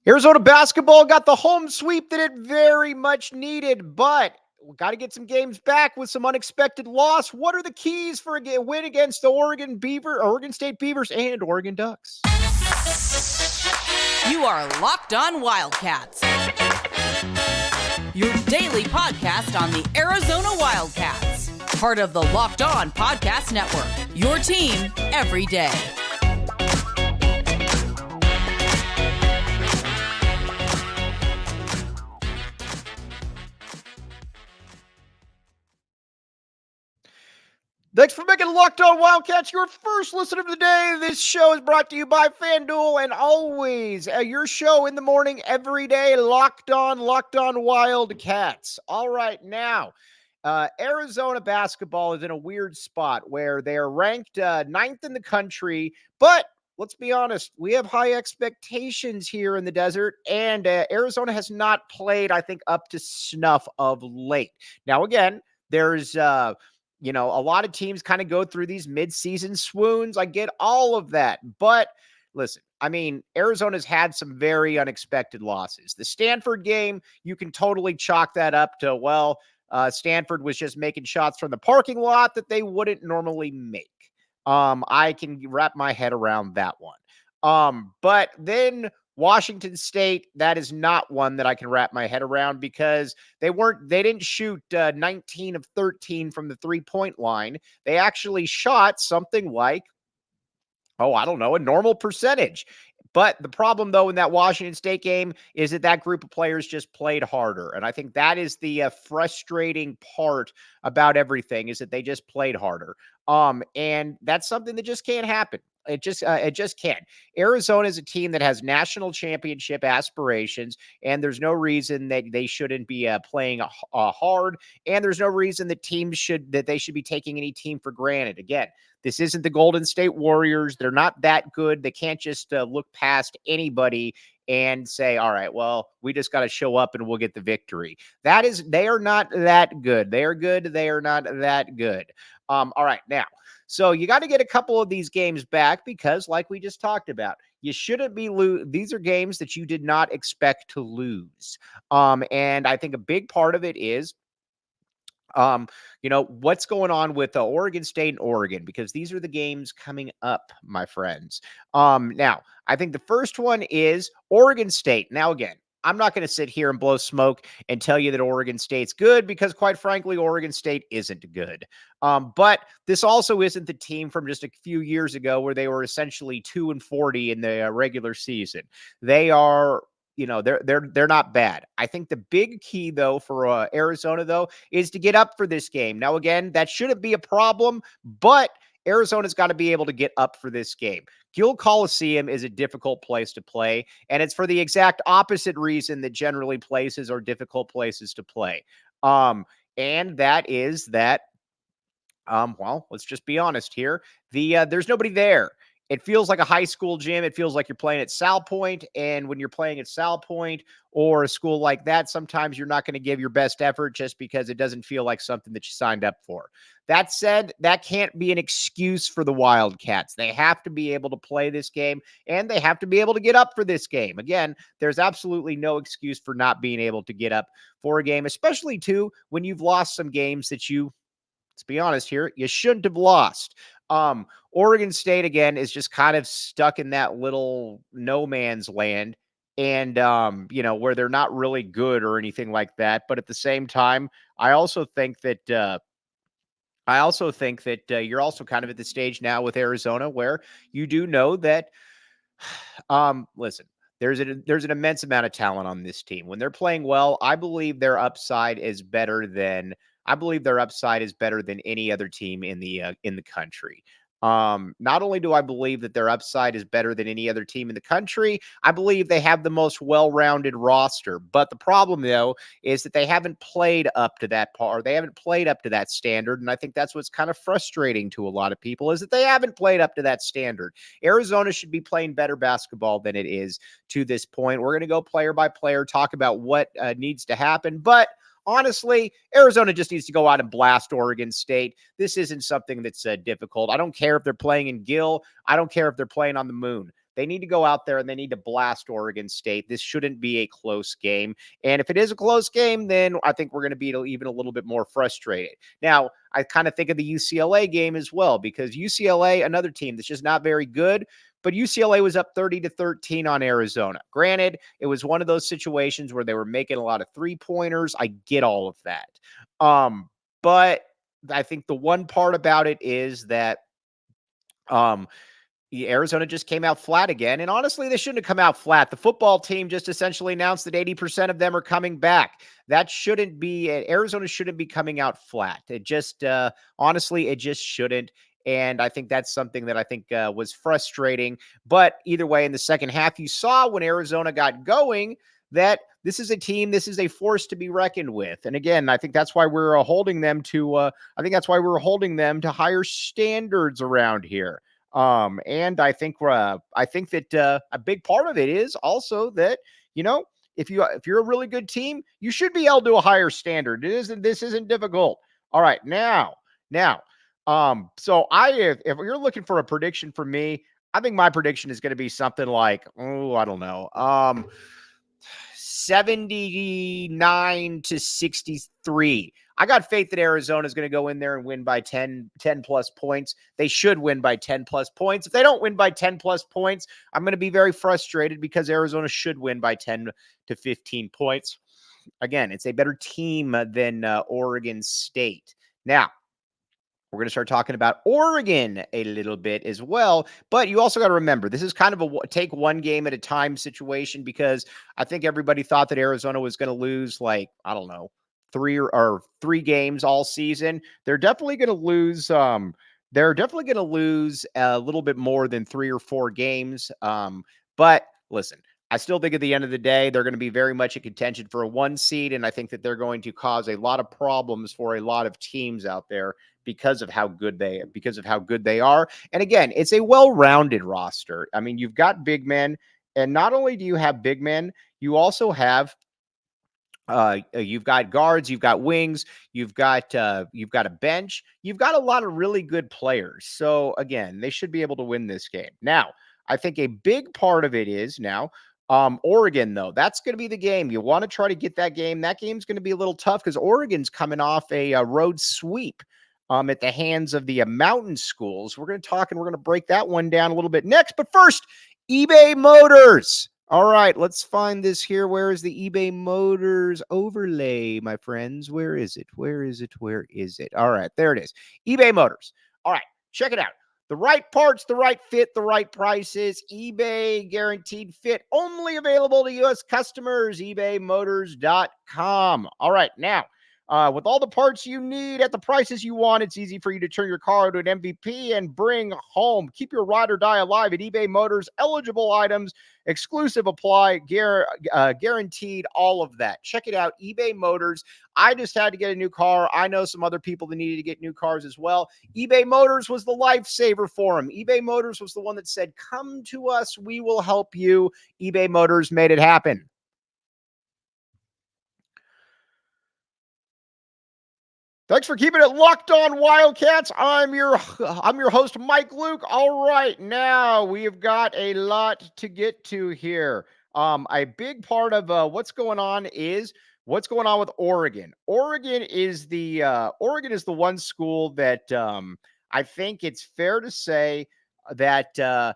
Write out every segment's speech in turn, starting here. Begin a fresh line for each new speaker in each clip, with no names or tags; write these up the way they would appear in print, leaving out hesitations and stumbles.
Arizona basketball got the home sweep that it very much needed, but we got to get some games back with some unexpected loss. What are the keys for a win against the Oregon State Beavers and Oregon Ducks?
You are Locked On Wildcats, your daily podcast on the Arizona Wildcats, part of the Locked On Podcast Network, your team every day.
Thanks for making Locked On Wildcats your first listen of the day. This show is brought to you by FanDuel, and always your show in the morning every day, Locked On Wildcats. All right, now, Arizona basketball is in a weird spot where they are ranked ninth in the country, but let's be honest, we have high expectations here in the desert, and Arizona has not played, I think, up to snuff of late. Now, again, there's a lot of teams kind of go through these mid-season swoons. I get all of that. But listen, I mean, Arizona's had some very unexpected losses. The Stanford game, you can totally chalk that up to, Stanford was just making shots from the parking lot that they wouldn't normally make. I can wrap my head around that one. But then Washington State, that is not one that I can wrap my head around because they didn't shoot 19 of 13 from the 3-point line. They actually shot something like, a normal percentage. But the problem, though, in that Washington State game is that group of players just played harder. And I think that is the frustrating part about everything is that they just played harder. And that's something that just can't happen. It just can't. Arizona is a team that has national championship aspirations, and there's no reason that they shouldn't be playing hard. And there's no reason that they should be taking any team for granted. Again, this isn't the Golden State Warriors. They're not that good. They can't just look past anybody and say, all right, well, we just got to show up and we'll get the victory. They are not that good. They are good. They are not that good. All right, now. So you got to get a couple of these games back because, like we just talked about, you shouldn't be these are games that you did not expect to lose. And I think a big part of it is, what's going on with Oregon State and Oregon, because these are the games coming up, my friends. Now, I think the first one is Oregon State. Now, again, I'm not going to sit here and blow smoke and tell you that Oregon State's good because, quite frankly, Oregon State isn't good. But this also isn't the team from just a few years ago where they were essentially 2-40 in the regular season. They are, they're not bad. I think the big key, though, for Arizona, though, is to get up for this game. Now, again, that shouldn't be a problem, but Arizona's got to be able to get up for this game. Gill Coliseum is a difficult place to play, and it's for the exact opposite reason that generally places are difficult places to play. And that is that, let's just be honest here. There's nobody there. It feels like a high school gym. It feels like you're playing at Sal Point. And when you're playing at Sal Point or a school like that, sometimes you're not going to give your best effort just because it doesn't feel like something that you signed up for. That said, that can't be an excuse for the Wildcats. They have to be able to play this game, and they have to be able to get up for this game. Again, there's absolutely no excuse for not being able to get up for a game, especially, too, when you've lost some games that let's be honest here, you shouldn't have lost. Oregon State, again, is just kind of stuck in that little no man's land and, where they're not really good or anything like that. But at the same time, I also think that you're also kind of at the stage now with Arizona where you do know that, listen, there's an immense amount of talent on this team. When they're playing well, I believe their upside is better than any other team in the country. Not only do I believe that their upside is better than any other team in the country, I believe they have the most well-rounded roster. But the problem, though, is that they haven't played up to that par. They haven't played up to that standard, and I think that's what's kind of frustrating to a lot of people is that they haven't played up to that standard. Arizona should be playing better basketball than it is to this point. We're going to go player by player, talk about what needs to happen, but honestly, Arizona just needs to go out and blast Oregon State. This isn't something that's difficult. I don't care if they're playing in Gill. I don't care if they're playing on the moon. They need to go out there and they need to blast Oregon State. This shouldn't be a close game. And if it is a close game, then I think we're going to be even a little bit more frustrated. Now, I kind of think of the UCLA game as well, because UCLA, another team that's just not very good, but UCLA was up 30-13 on Arizona. Granted, it was one of those situations where they were making a lot of three-pointers. I get all of that. But I think the one part about it is that Arizona just came out flat again. And honestly, they shouldn't have come out flat. The football team just essentially announced that 80% of them are coming back. That shouldn't be, Arizona shouldn't be coming out flat. It just, honestly, it just shouldn't. And I think that's something that I think was frustrating. But either way, in the second half, you saw when Arizona got going that this is a team, this is a force to be reckoned with. And again, I think that's why we're holding them to, higher standards around here. And I think that a big part of it is also that, if you're a really good team, you should be held to a higher standard. This isn't difficult. All right, now, so if you're looking for a prediction for me, I think my prediction is going to be something like, I don't know, 79-63. I got faith that Arizona is going to go in there and win by 10 plus points. They should win by 10 plus points. If they don't win by 10 plus points, I'm going to be very frustrated, because Arizona should win by 10 to 15 points. Again, it's a better team than Oregon State. Now, we're going to start talking about Oregon a little bit as well. But you also got to remember, this is kind of a take one game at a time situation, because I think everybody thought that Arizona was going to lose, like, I don't know, three games all season. They're definitely going to lose. They're definitely going to lose a little bit more than 3 or 4 games. But listen, I still think at the end of the day, they're going to be very much a contention for a 1 seed. And I think that they're going to cause a lot of problems for a lot of teams out there because of how good they are. And again, it's a well-rounded roster. I mean, you've got big men, and not only do you have big men, you also have you've got guards, you've got wings, you've got a bench, you've got a lot of really good players. So again, they should be able to win this game. Now, I think a big part of it is now Oregon, though. That's going to be the game. You want to try to get that game. That game's going to be a little tough because Oregon's coming off a road sweep at the hands of the mountain schools. We're going to talk and we're going to break that one down a little bit next. But first, eBay Motors. All right, let's find this here. Where is the eBay Motors overlay, my friends? Where is it? Where is it? Where is it? All right, there it is. eBay Motors. All right, check it out. The right parts, the right fit, the right prices. eBay guaranteed fit. Only available to U.S. customers. ebaymotors.com. All right, now, with all the parts you need at the prices you want, it's easy for you to turn your car into an MVP and bring home. Keep your ride or die alive at eBay Motors. Eligible items, exclusive apply, guaranteed, all of that. Check it out, eBay Motors. I just had to get a new car. I know some other people that needed to get new cars as well. eBay Motors was the lifesaver for them. eBay Motors was the one that said, come to us, we will help you. eBay Motors made it happen. Thanks for keeping it locked on, Wildcats. I'm your host, Mike Luke. All right, now we've got a lot to get to here. A big part of what's going on with Oregon. Oregon is the one school that I think it's fair to say that I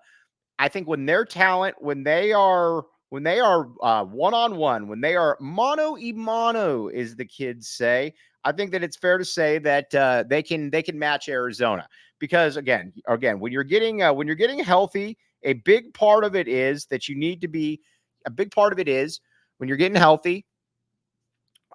think when their talent, when they are one-on-one, when they are mano y mano, as the kids say, I think that it's fair to say that they can match Arizona, because again, when you're getting healthy, a big part of it is that you need to be. A big part of it is when you're getting healthy,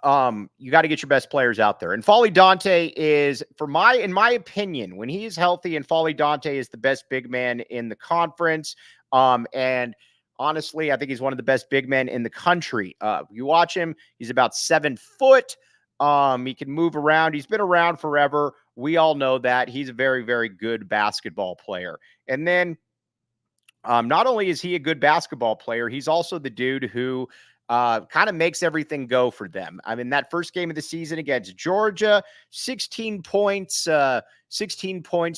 you got to get your best players out there. And Folly Dante is, in my opinion, when he is healthy, and Folly Dante is the best big man in the conference. And honestly, I think he's one of the best big men in the country. You watch him; he's about 7 foot. He can move around. He's been around forever. We all know that. He's a very, very good basketball player. And then not only is he a good basketball player, he's also the dude who kind of makes everything go for them. I mean, that first game of the season against Georgia, 16 points,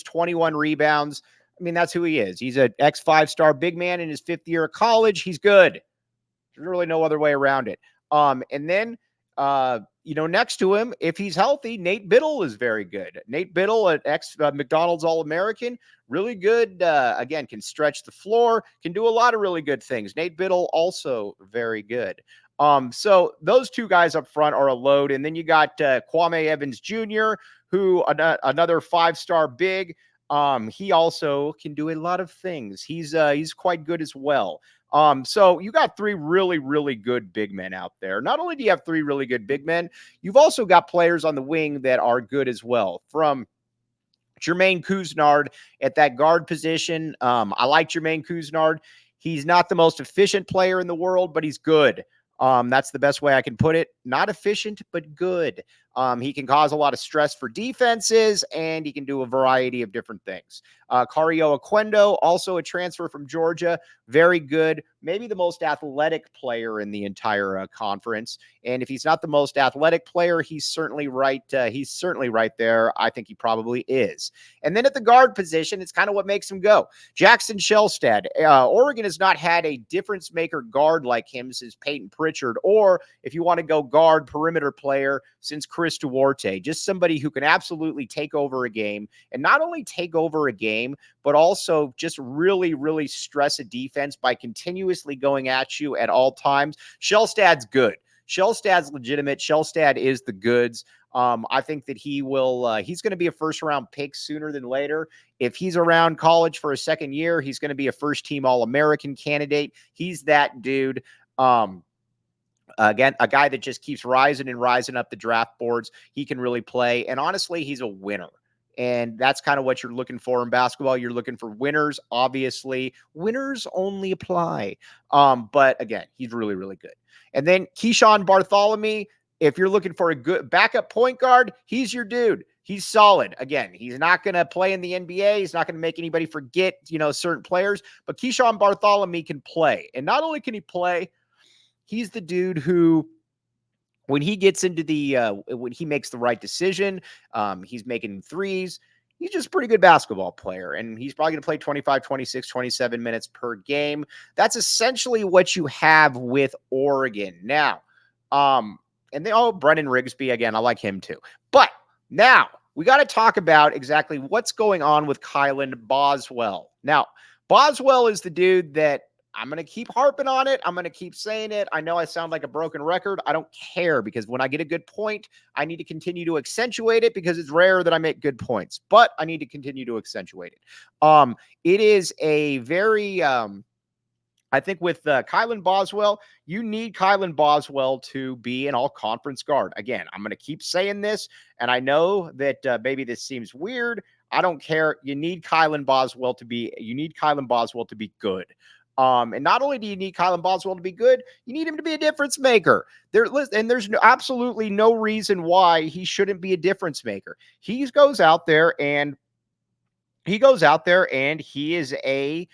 21 rebounds. I mean, that's who he is. He's an ex 5-star big man in his 5th year of college. He's good. There's really no other way around it. And then, next to him, if he's healthy, Nate Biddle is very good. Nate Biddle, an ex McDonald's All-American, really good. Again, can stretch the floor, can do a lot of really good things. Nate Biddle also very good. So those two guys up front are a load. And then you got Kwame Evans Jr., who another 5-star big. He also can do a lot of things. He's quite good as well. So you got 3 really, really good big men out there. Not only do you have 3 really good big men, you've also got players on the wing that are good as well. From Jermaine Couisnard at that guard position. I like Jermaine Couisnard. He's not the most efficient player in the world, but he's good. That's the best way I can put it. Not efficient, but good. He can cause a lot of stress for defenses, and he can do a variety of different things. Cario Aquendo, also a transfer from Georgia, very good. Maybe the most athletic player in the entire conference. And if he's not the most athletic player, he's certainly right. He's certainly right there. I think he probably is. And then at the guard position, it's kind of what makes him go. Jackson Shelstad. Oregon has not had a difference maker guard like him since Peyton Pritchard, or if you want to go guard perimeter player, since Chris Duarte. Just somebody who can absolutely take over a game, and not only take over a game, but also just really, really stress a defense by continuously going at you at all times. Shelstad's good. Shelstad's legitimate. Shelstad is the goods. I think that he will, he's going to be a first-round pick sooner than later. If he's around college for a second year, he's going to be a first-team All-American candidate. He's that dude. Again, a guy that just keeps rising and rising up the draft boards. He can really play. And honestly, he's a winner. And that's kind of what you're looking for in basketball. You're looking for winners, obviously. Winners only apply. But again, he's really, really good. And then Keyshawn Bartholomew, if you're looking for a good backup point guard, he's your dude. He's solid. Again, he's not going to play in the NBA. He's not going to make anybody forget, certain players. But Keyshawn Bartholomew can play. And not only can he play, he's the dude who, when he gets into when he makes the right decision, he's making threes. He's just a pretty good basketball player, and he's probably going to play 25, 26, 27 minutes per game. That's essentially what you have with Oregon. Now, Brennan Rigsby, again, I like him too. But now we got to talk about exactly what's going on with Kylan Boswell. Now, Boswell is the dude that I'm going to keep harping on it. I'm going to keep saying it. I know I sound like a broken record. I don't care, because when I get a good point, I need to continue to accentuate it, because it's rare that I make good points, but I need to continue to accentuate it. It is a very, I think with Kylan Boswell, you need Kylan Boswell to be an all-conference guard. Again, I'm going to keep saying this, and I know that maybe this seems weird. I don't care. You need Kylan Boswell to be good. And not only do you need Kylan Boswell to be good, you need him to be a difference maker. There's absolutely no reason why he shouldn't be a difference maker. He goes out there and he's a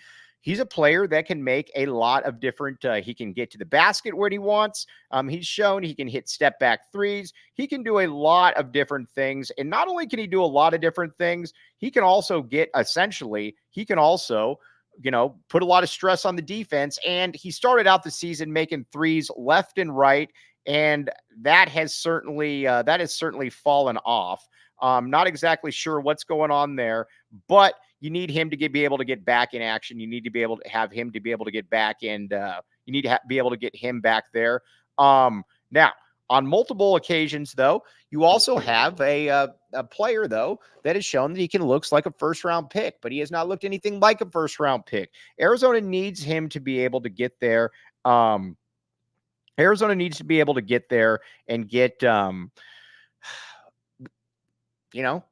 player that can make a lot of different, he can get to the basket when he wants. He's shown he can hit step back threes. He can do a lot of different things. And not only can he do a lot of different things, he can also put a lot of stress on the defense. And he started out the season making threes left and right. And that has certainly fallen off. Not exactly sure what's going on there, but you need him to be able to get back in action. You need to be able to have him to be able to get back, and you need to be able to get him back there. Now, on multiple occasions, though, you also have a player, though, that has shown that he can look like a first-round pick, but he has not looked anything like a first-round pick. Arizona needs him to be able to get there. Arizona needs to be able to get there and get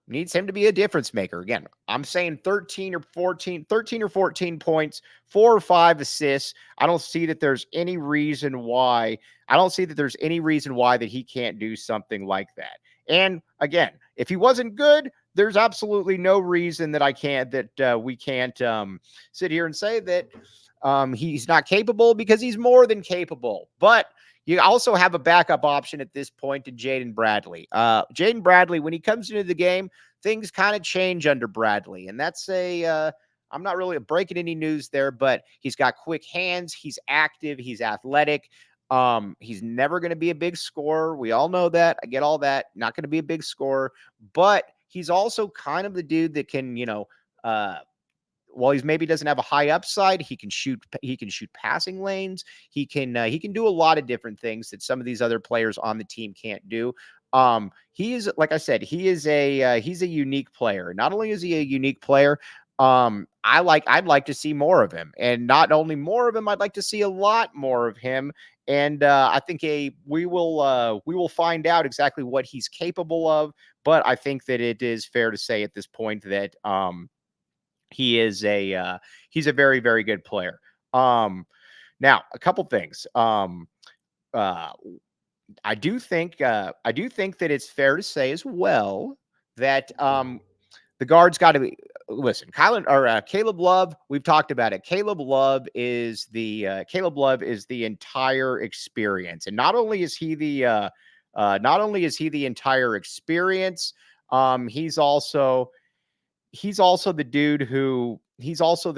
needs him to be a difference maker. Again, I'm saying 13 or 14 points, 4 or 5 assists. I don't see that there's any reason why that he can't do something like that. And again, if he wasn't good, there's absolutely no reason that we can't sit here and say that he's not capable, because he's more than capable. But you also have a backup option at this point to Jaden Bradley. Jaden Bradley, when he comes into the game, things kind of change under Bradley. And that's I'm not really breaking any news there, but he's got quick hands. He's active. He's athletic. He's never going to be a big scorer. We all know that. I get all that. Not going to be a big scorer, but he's also kind of the dude that can, while he's maybe doesn't have a high upside, he can shoot. He can shoot passing lanes. He can do a lot of different things that some of these other players on the team can't do. He's like I said, he's a unique player. Not only is he a unique player, I'd like to see more of him, and not only more of him, I'd like to see a lot more of him. And I think we will find out exactly what he's capable of. But I think that it is fair to say at this point that he's a very, very good player. Now a couple things. Uh, I do think that it's fair to say as well that the guards got to be. Listen, Caleb Love. We've talked about it. Caleb Love is the entire experience, and not only is he the entire experience. He's also he's also the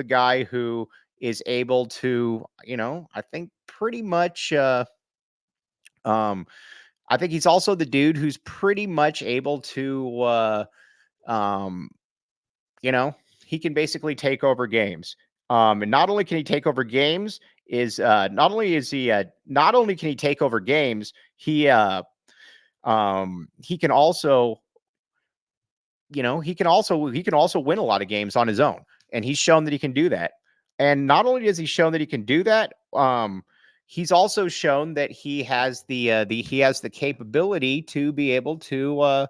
guy who is able to, I think pretty much I think he's also the dude who's pretty much able to um he can basically take over games. And not only can he take over games, not only can he take over games, he can also he can also win a lot of games on his own, and he's shown that he can do that. And not only has he shown that he can do that, he's also shown that he has the capability to be able to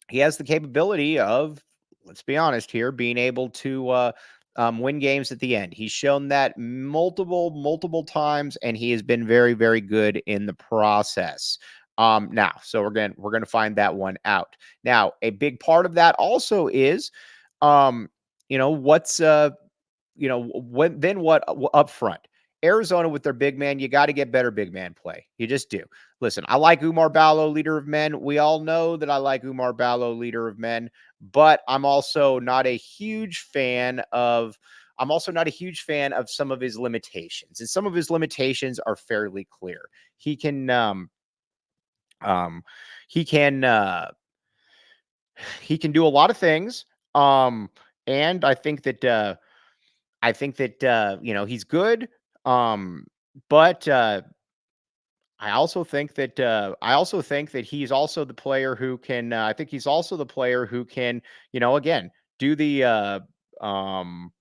he has the capability of, let's be honest here, being able to win games at the end. He's shown that multiple times, and he has been very, very good in the process. Now, so we're gonna find that one out. Now, a big part of that also is, what's what up front. Arizona with their big man, you got to get better big man play. You just do. Listen, I like Umar Ballo, leader of men. We all know that I like Umar Ballo, leader of men, but I'm also not a huge fan of some of his limitations. And some of his limitations are fairly clear. He can um he can he can do a lot of things. And I think that he's good. But I also think that he's also the player who can. I think he's also the player who can, again, do the um,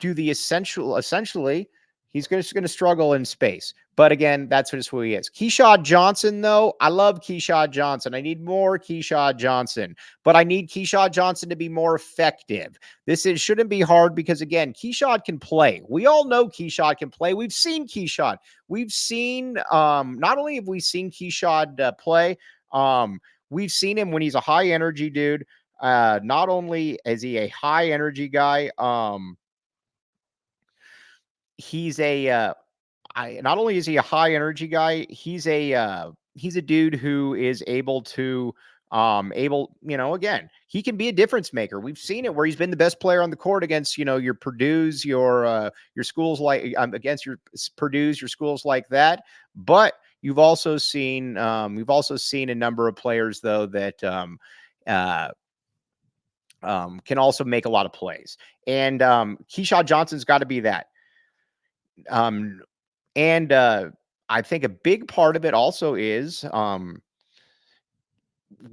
essentially. He's just going to struggle in space. But again, that's just who he is. Keyshawn Johnson, though, I love Keyshawn Johnson. I need more Keyshawn Johnson, but I need Keyshawn Johnson to be more effective. Shouldn't be hard because, again, Keyshawn can play. We all know Keyshawn can play. We've seen Keyshawn. We've seen, not only have we seen Keyshawn play, we've seen him when he's a high energy dude. Not only is he a high energy guy, he's not only is he a high energy guy, he's a dude who is able to again, he can be a difference maker. We've seen it where he's been the best player on the court against, your Purdue's, your schools like against your Purdue's, your schools like that. But you've also seen a number of players though that can also make a lot of plays. And Keyshawn Johnson's got to be that. And I think a big part of it also is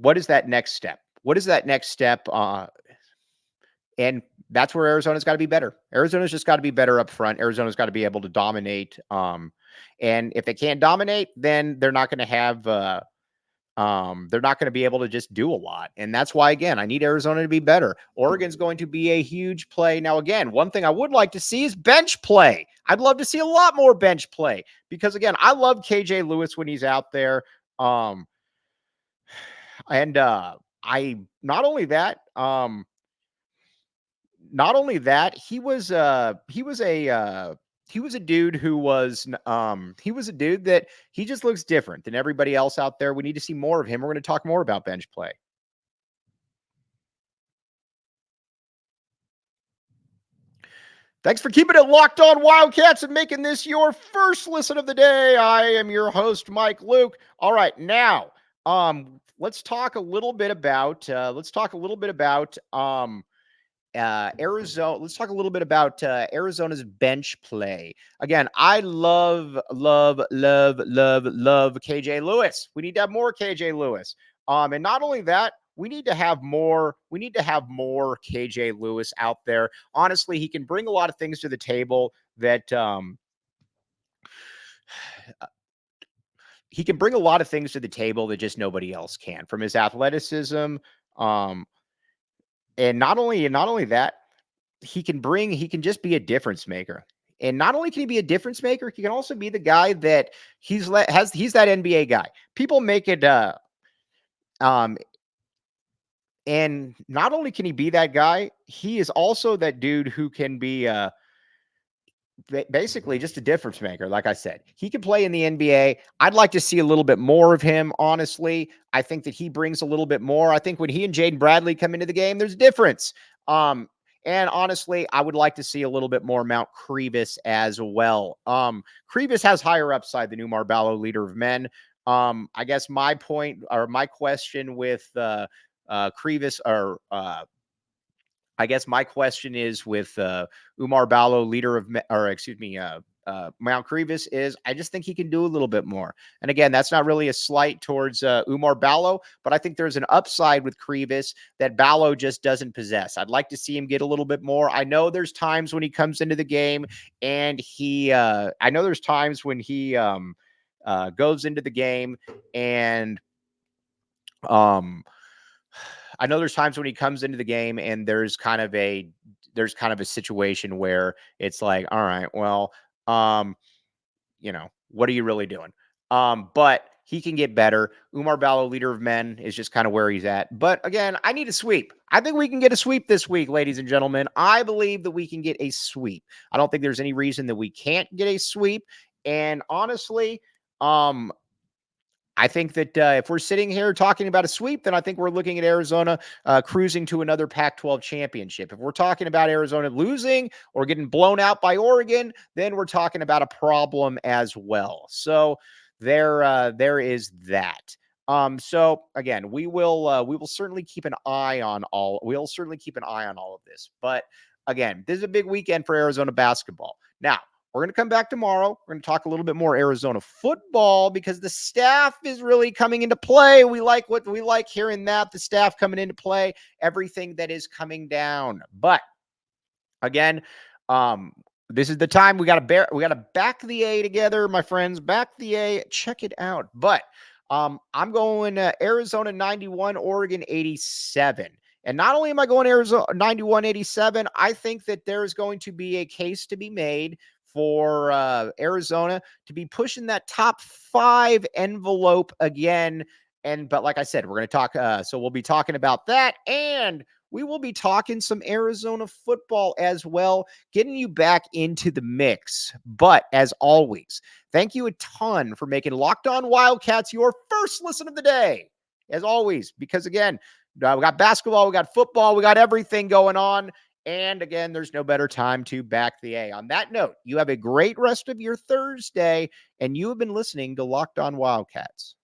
what is that next step? What is that next step? And that's where Arizona's got to be better. Arizona's just got to be better up front. Arizona's got to be able to dominate. And if they can't dominate, then they're not going to have they're not going to be able to just do a lot. And that's why, again, I need Arizona to be better. Oregon's going to be a huge play. Now, again, one thing I would like to see is bench play. I'd love to see a lot more bench play because, again, I love KJ Lewis when he's out there. And I not only that, he was a dude who was he was a dude that he just looks different than everybody else out there. We need to see more of him. We're going to talk more about bench play. Thanks for keeping it locked on Wildcats and making this your first listen of the day. I am your host, Mike Luke. All right, now, let's talk a little bit about Arizona. Let's talk a little bit about Arizona's bench play. Again, I love KJ Lewis. We need to have more KJ Lewis. And not only that, we need to have more KJ Lewis out there. Honestly, he can bring a lot of things to the table that he can bring a lot of things to the table that just nobody else can, from his athleticism. And not only that, he can just be a difference maker. And not only can he be a difference maker, he can also be the guy that he's that NBA guy. People make it and not only can he be that guy, he is also that dude who can be basically just a difference maker. Like I said, he can play in the NBA. I'd like to see a little bit more of him, honestly. I think that he brings a little bit more. I think when he and Jaden Bradley come into the game, there's a difference. And honestly, I would like to see a little bit more Mount Crevis as well. Crevis has higher upside than Umar Ballo, leader of men. I guess my question with Crevis, or I guess my question is with Umar Ballo, leader of, Mount Crevis, is I just think he can do a little bit more. And again, that's not really a slight towards Umar Ballo, but I think there's an upside with Crevis that Ballo just doesn't possess. I'd like to see him get a little bit more. I know there's times when he comes into the game and goes into the game and I know there's times when he comes into the game and there's kind of a situation where it's like, all right, well, what are you really doing? But he can get better. Umar Ballo, leader of men, is just kind of where he's at. But again, I need a sweep. I think we can get a sweep this week, ladies and gentlemen. I believe that we can get a sweep. I don't think there's any reason that we can't get a sweep. And honestly, I think that if we're sitting here talking about a sweep, then I think we're looking at Arizona cruising to another Pac-12 championship. If we're talking about Arizona losing or getting blown out by Oregon, then we're talking about a problem as well. So there is that. So again, we will certainly keep an eye on all. We'll certainly keep an eye on all of this. But again, this is a big weekend for Arizona basketball. Now, we're going to come back tomorrow. We're going to talk a little bit more Arizona football because the staff is really coming into play. We like hearing that, the staff coming into play, everything that is coming down. But again, this is the time we got to back the A together, my friends. Back the A. Check it out. But I'm going Arizona 91, Oregon 87. And not only am I going Arizona 91-87, I think that there is going to be a case to be made for Arizona to be pushing that top 5 envelope again. But like I said, we're going to talk. So we'll be talking about that, and we will be talking some Arizona football as well, getting you back into the mix. But as always, thank you a ton for making Locked On Wildcats your first listen of the day. As always, because again, we got basketball, we got football, we got everything going on. And again, there's no better time to back the A. On that note, you have a great rest of your Thursday, and you have been listening to Locked On Wildcats.